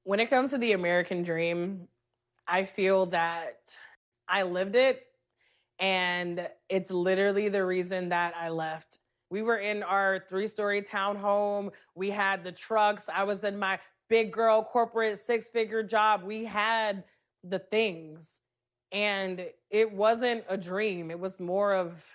When it comes to the American dream, I feel that I lived it, and it's literally the reason that I left. We were in our 3-story townhome. We had the trucks. I was in my big girl corporate 6-figure job. We had the things, and it wasn't a dream. It was more of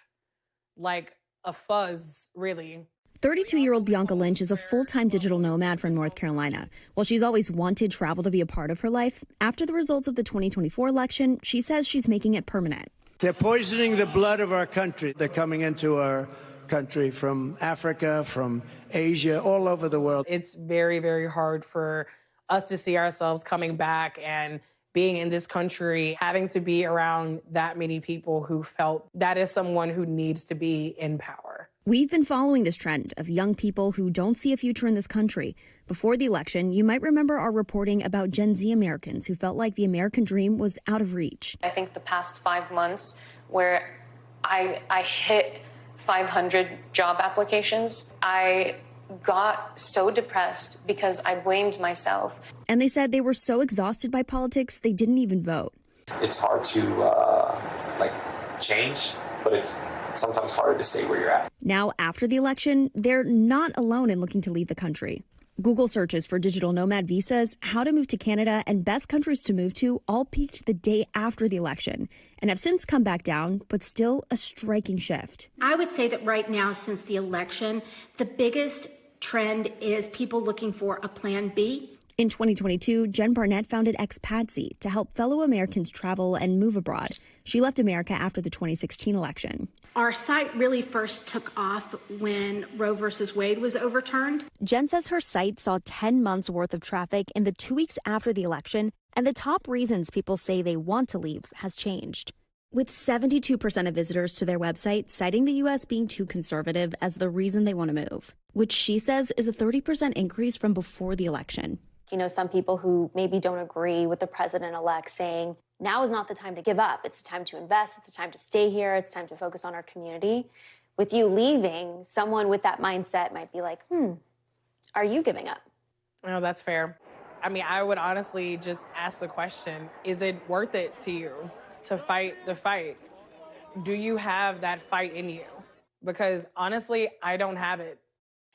like a fuzz, really. 32-year-old Bianca Lynch is a full-time digital nomad from North Carolina. While she's always wanted travel to be a part of her life, after the results of the 2024 election, she says she's making it permanent. They're poisoning the blood of our country. They're coming into our country from Africa, from Asia, all over the world. It's very, very hard for us to see ourselves coming back and being in this country, having to be around that many people who felt that is someone who needs to be in power. We've been following this trend of young people who don't see a future in this country. Before the election, you might remember our reporting about Gen Z Americans who felt like the American dream was out of reach. I think the past 5 months where I hit 500 job applications, I got so depressed because I blamed myself. And they said they were so exhausted by politics, they didn't even vote. It's hard to change, but it's sometimes hard to stay where you're at. Now, after the election, they're not alone in looking to leave the country. Google searches for digital nomad visas, how to move to Canada, and best countries to move to all peaked the day after the election and have since come back down, but still a striking shift. I would say that right now, since the election, the biggest trend is people looking for a plan B. In 2022, Jen Barnett founded Expatsy to help fellow Americans travel and move abroad. She left America after the 2016 election. Our site really first took off when Roe versus Wade was overturned. Jen says her site saw 10 months worth of traffic in the 2 weeks after the election, and the top reasons people say they want to leave has changed. With 72% of visitors to their website citing the U.S. being too conservative as the reason they want to move, which she says is a 30% increase from before the election. You know, some people who maybe don't agree with the president-elect saying, now is not the time to give up. It's a time to invest. It's a time to stay here. It's time to focus on our community. With you leaving, someone with that mindset might be like, are you giving up? Oh, that's fair. I mean, I would honestly just ask the question, is it worth it to you to fight the fight? Do you have that fight in you? Because honestly, I don't have it.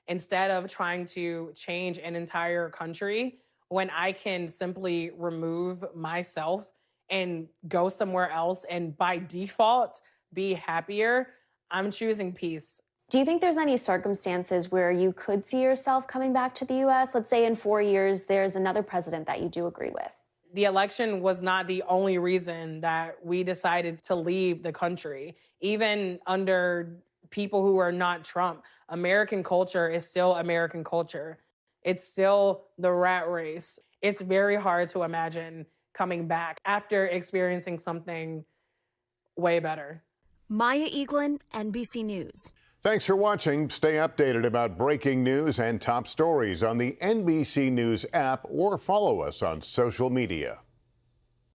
Instead of trying to change an entire country, when I can simply remove myself and go somewhere else and by default be happier, I'm choosing peace. Do you think there's any circumstances where you could see yourself coming back to the U.S.? Let's say in 4 years, there's another president that you do agree with. The election was not the only reason that we decided to leave the country. Even under people who are not Trump, American culture is still American culture. It's still the rat race. It's very hard to imagine coming back after experiencing something way better. Maya Eaglin, NBC News. Thanks for watching. Stay updated about breaking news and top stories on the NBC News app or follow us on social media.